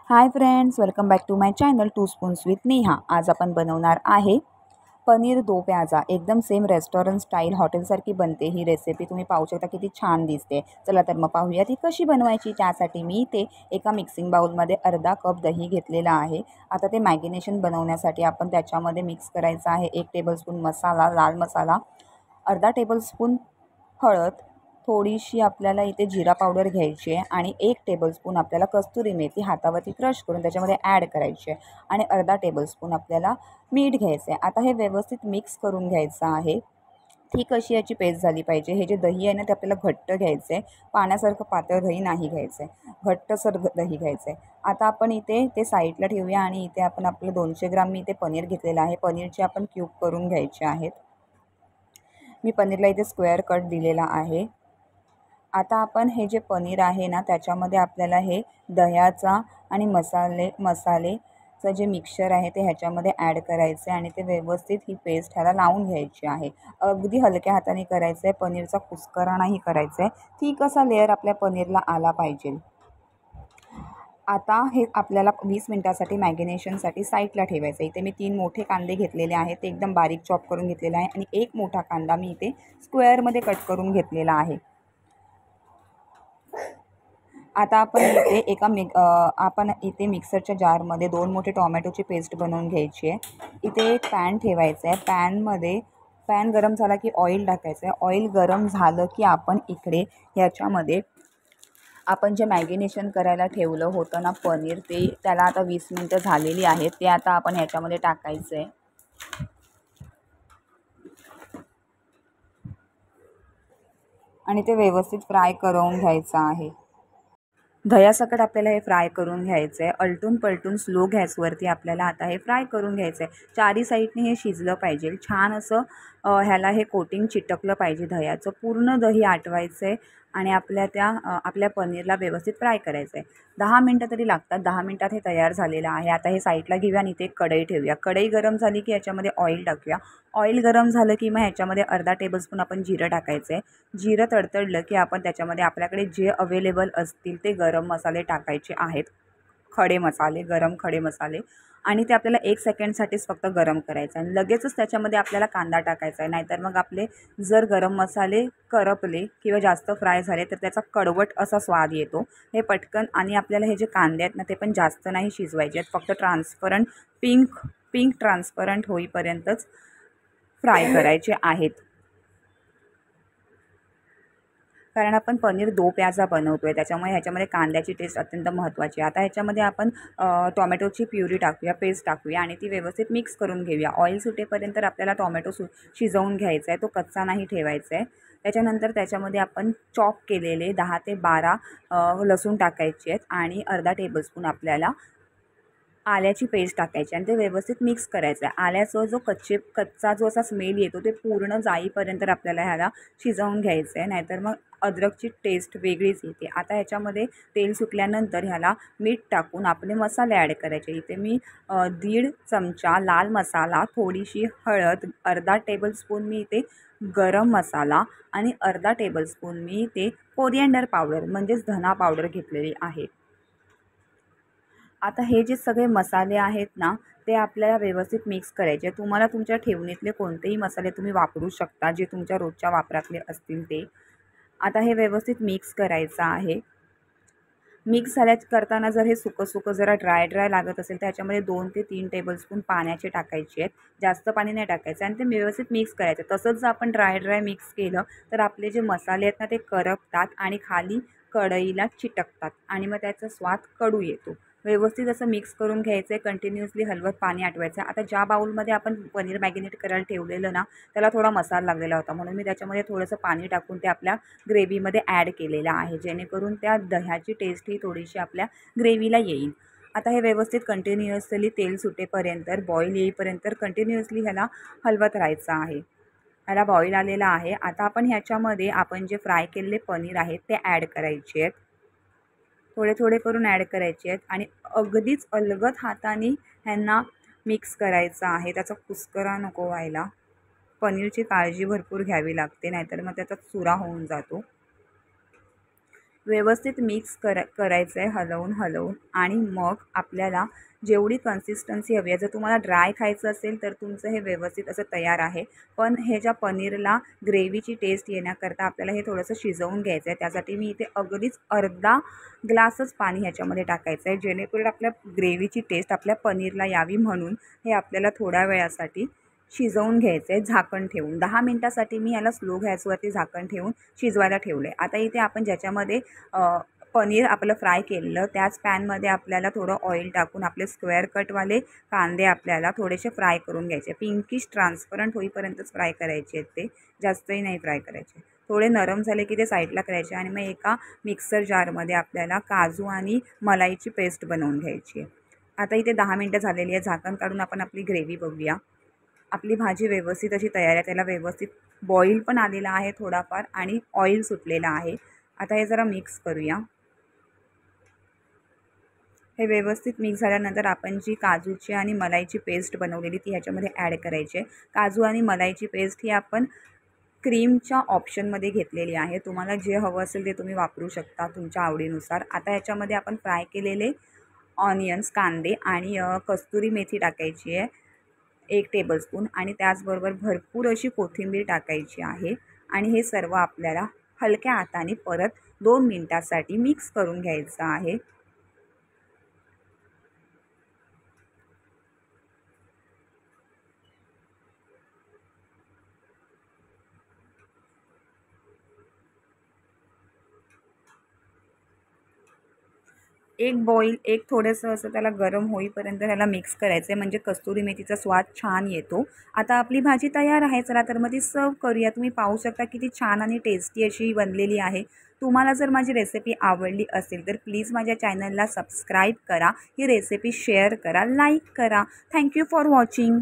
High friends, welcome back to my channel two spoons with Neha. आज आपण बनवणार आहे पनीर दो प्याजा। एकदम सेम रेस्टॉरंट स्टाईल हॉटेलसारखी बनते ही रेसिपी। तुम्ही पाहू शकता किती छान दिसते। चला तर मग पाहूया ती कशी बनवायची। त्यासाठी मी इथे एका मिक्सिंग बाउलमध्ये अर्धा कप दही घेतलेला आहे। आता ते मॅगिनेशन बनवण्यासाठी आपण त्याच्यामध्ये मिक्स करायचं आहे 1 टेबलस्पून मसाला, लाल मसाला, अर्धा टेबलस्पून हळद, थोडीशी आपल्याला इथे जिरा पावडर घ्यायची आहे आणि 1 टेबलस्पून आपल्याला कस्तुरी मेथी हातावरती क्रश करून त्याच्यामध्ये ॲड करायची आहे आणि अर्धा टेबलस्पून आपल्याला मीठ घ्यायचं आहे। आता हे व्यवस्थित मिक्स करून घ्यायचं आहे। ठीक अशी याची पेस्ट झाली पाहिजे। हे जे दही आहे ना ते आपल्याला घट्ट घ्यायचं आहे, पाण्यासारखं पातळ दही नाही घ्यायचं आहे, घट्टसर दही घ्यायचं आहे। आता आपण इथे ते साईडला ठेवूया आणि इथे आपण आपलं 200 ग्राम मी इथे पनीर घेतलेलं आहे। पनीरचे आपण क्यूब करून घ्यायचे आहेत। मी पनीरला इथे स्क्वेअर कट दिलेला आहे। आता आपण हे जे पनीर आहे ना त्याच्यामध्ये आपल्याला हे दह्याचा आणि मसालेचं जे मिक्सचर आहे ते ह्याच्यामध्ये ॲड करायचं आहे आणि ते व्यवस्थित ही पेस्ट ह्याला लावून घ्यायची आहे। अगदी हलक्या हाताने करायचं आहे, पनीरचा कुस्करा नाही करायचा आहे। ठीक असा लेअर आपल्या पनीरला आला पाहिजे। आता हे आपल्याला 20 मिनिटासाठी मॅगिनेशनसाठी साईडला ठेवायचं आहे। इथे मी 3 मोठे कांदे घेतलेले आहेत, ते एकदम बारीक चॉप करून घेतलेला आहे आणि 1 मोठा कांदा मी इथे स्क्वेअरमध्ये कट करून घेतलेला आहे। आता आपण इथे मिक्सरच्या जारमध्ये 2 मोठे टोमॅटोची पेस्ट बनवून घ्यायची आहे। इथे एक पॅन ठेवायचं आहे। पॅन गरम झाला की ऑइल टाकायचं आहे। ऑइल गरम झालं की आपण इकडे ह्याच्यामध्ये आपण जे मॅगिनेशन करायला ठेवलं होतं ना पनीर, त्याला आता 20 मिनटं झालेली आहेत, ते आता आपण ह्याच्यामध्ये टाकायचं आहे आणि ते व्यवस्थित फ्राय करून घ्यायचं आहे। दह्यासकट आपल्याला हे फ्राय करून घ्यायचं आहे। अलटून पलटून स्लो गॅसवरती आपल्याला आता हे फ्राय करून घ्यायचं आहे। चारी साईडने हे शिजलं पाहिजे, छान असं ह्याला हे कोटिंग चिटकलं पाहिजे दह्याचं। पूर्ण दही आटवायचं आहे आणि आपल्या पनीरला व्यवस्थित फ्राय करायचं आहे। 10 मिनटं तरी लागतात। 10 मिनटात हे तयार झालेलं आहे। आता हे साईडला घेऊया आणि इथे एक कढई ठेवूया। कढई गरम झाली की याच्यामध्ये ऑइल टाकूया। ऑइल गरम झालं की मग ह्याच्यामध्ये अर्धा टेबलस्पून आपण जिरं टाकायचं आहे। जिरं तडतडलं की आपण त्याच्यामध्ये आपल्याकडे जे अवेलेबल असतील ते गरम मसाले टाकायचे आहेत, गरम खडे मसाले, आणि ते आपल्याला 1 सेकंडसाठीच फक्त गरम करायचं आहे। लगेचच त्याच्यामध्ये आपल्याला कांदा टाकायचा आहे, नाहीतर मग आपले जर गरम मसाले करपले किंवा जास्त फ्राय झाले तर त्याचा कडवट असा स्वाद येतो। हे पटकन, आणि आपल्याला हे जे कांदे आहेत ना ते पण जास्त नाही शिजवायचे आहेत, फक्त ट्रान्सपरंट पिंक ट्रान्सपरंट होईपर्यंतच फ्राय करायचे आहेत, कारण आपण पनीर दो प्याजा बनवतो आहे, त्याच्यामुळे ह्याच्यामध्ये कांद्याची टेस्ट अत्यंत महत्त्वाची आहे। आता ह्याच्यामध्ये आपण टोमॅटोची प्युरी टाकूया, पेस्ट टाकूया आणि ती व्यवस्थित मिक्स करून घेऊया। ऑइल सुटेपर्यंत आपल्याला टोमॅटो शिजवून घ्यायचा आहे, तो कच्चा नाही ठेवायचा आहे। त्याच्यानंतर त्याच्यामध्ये आपण चॉप केलेले 10 ते 12 लसूण टाकायचे आहेत आणि अर्धा टेबलस्पून आपल्याला आल्याची पेस्ट टाकायची आणि ते व्यवस्थित मिक्स करायचं आहे। आल्याचा जो कच्चा जो असा स्मेल येतो ते पूर्ण जाईपर्यंत आपल्याला ह्याला शिजवून घ्यायचं आहे, नाहीतर मग अद्रकची टेस्ट वेगळीच येते। आता ह्याच्यामध्ये तेल सुटल्यानंतर ह्याला मीठ टाकून आपले मसाले ॲड करायचे। इथे मी 1.5 चमचा लाल मसाला, थोडीशी हळद, अर्धा टेबलस्पून मी इथे गरम मसाला आणि अर्धा टेबलस्पून मी इथे कोरिएंडर पावडर म्हणजेच धना पावडर घेतलेली आहे। आता हे जे सगळे मसाले आहेत ना ते आपल्याला व्यवस्थित मिक्स करायचे। तुम्हाला तुमच्या ठेवणीतले कोणतेही मसाले तुम्ही वापरू शकता, जे तुमच्या रोजच्या वापरातले असतील ते। आता हे व्यवस्थित मिक्स करायचं आहे। मिक्स करताना जर हे सुकं जरा ड्राय लागत असेल तर ह्याच्यामध्ये 2 ते 3 टेबलस्पून पाण्याचे टाकायचे आहेत, जास्त पाणी नाही टाकायचं आणि ते व्यवस्थित मिक्स करायचं। तसंच जर आपण ड्राय मिक्स केलं तर आपले जे मसाले आहेत ना ते करपतात आणि खाली कढईला चिटकतात आणि मग त्याचा स्वाद कडू येतो। व्यवस्थित असं मिक्स करून घ्यायचं आहे, कंटिन्युअसली हलवत पाणी आटवायचं। आता ज्या बाउलमध्ये आपण पनीर मॅगिनेट करायला ठेवलेलं ना त्याला थोडा मसाला लागलेला होता, म्हणून मी त्याच्यामध्ये थोडंसं पाणी टाकून ते आपल्या ग्रेव्हीमध्ये ॲड केलेलं आहे, जेणेकरून त्या दह्याची टेस्ट ही थोडीशी आपल्या ग्रेव्हीला येईल। आता हे व्यवस्थित कंटिन्युअसली तेल सुटेपर्यंत, बॉईल येईपर्यंत कंटिन्युअसली ह्याला हलवत राहायचं आहे। ह्याला बॉईल आलेला आहे। आता आपण ह्याच्यामध्ये आपण जे फ्राय केलेले पनीर आहेत ते ॲड करायचे आहेत, थोडे करून ॲड करायचे आहेत आणि अगदीच अलगद हाताने ह्यांना मिक्स करायचं आहे। त्याचा कुस्करा नको व्हायला। पनीरची काळजी भरपूर घ्यावी लागते, नाहीतर मग त्याचा चुरा होऊन जातो। व्यवस्थित मिक्स करायचं आहे हलवून आणि मग आपल्याला जेवढी कन्सिस्टन्सी हवी आहे, जर तुम्हाला ड्राय खायचं असेल तर तुमचं हे व्यवस्थित असं तयार आहे. पण हे ज्या पनीरला ग्रेव्हीची टेस्ट येण्याकरता आपल्याला हे थोडंसं शिजवून घ्यायचं आहे. त्यासाठी मी इथे अगदीच अर्धा ग्लासच पाणी ह्याच्यामध्ये टाकायचं आहे, जेणेकरून आपल्या ग्रेव्हीची टेस्ट आपल्या पनीरला यावी. म्हणून हे आपल्याला थोड्या वेळासाठी शिजवून घ्यायचं आहे झाकण ठेवून. 10 मिनटासाठी मी याला स्लो गॅसवरती झाकण ठेवून शिजवायला ठेवलं आहे. आता इथे आपण ज्याच्यामध्ये पनीर आपलं फ्राय केलेलं त्याच पॅनमध्ये आपल्याला थोडं ऑइल टाकून आपले स्क्वेअर कटवाले कांदे आपल्याला थोडेसे फ्राय करून घ्यायचे. पिंकिश ट्रान्सपरंट होईपर्यंतच फ्राय करायचे आहेत, ते जास्तही नाही फ्राय करायचे. थोडे नरम झाले की ते साईडला करायचे आणि मग एका मिक्सर जारमध्ये आपल्याला काजू आणि मलाईची पेस्ट बनवून घ्यायची आहे. आता इथे 10 मिनटं झालेली आहे. झाकण काढून आपण आपली ग्रेव्ही बघूया. आपली भाजी व्यवस्थित अशी तयार आहे. त्याला व्यवस्थित बॉईल पण आलेला आहे थोडाफार आणि ऑइल सुटलेलं आहे. आता हे जरा मिक्स करूया. हे व्यवस्थित मिक्स झाल्यानंतर आपण जी काजूची आणि मलाईची पेस्ट बनवलेली ती ह्याच्यामध्ये ॲड करायची आहे. काजू आणि मलाईची पेस्ट ही आपण क्रीमच्या ऑप्शनमध्ये घेतलेली आहे. तुम्हाला जे हवं असेल ते तुम्ही वापरू शकता तुमच्या आवडीनुसार. आता ह्याच्यामध्ये आपण फ्राय केलेले ऑनियन्स, कांदे आणि कस्तुरी मेथी टाकायची आहे 1 टेबलस्पून आणि त्याचबरोबर भरपूर अशी कोथिंबीर टाकायची आहे. आणि हे सर्व आपल्याला हलक्या हाताने परत 2 मिनटासाठी मिक्स करून घ्यायचं आहे. एक थोडंसं असं त्याला गरम होईपर्यंत त्याला मिक्स करायचं आहे, म्हणजे कस्तुरी मेथीचा स्वाद छान येतो. आता आपली भाजी तयार आहे. चला तर मग ती सर्व करूया. तुम्ही पाहू शकता किती छान आणि टेस्टी अशी बनलेली आहे. तुम्हाला जर माझी रेसिपी आवडली असेल तर प्लीज माझ्या चॅनलला सबस्क्राईब करा, ही रेसिपी शेअर करा, लाईक करा. Thank you for watching.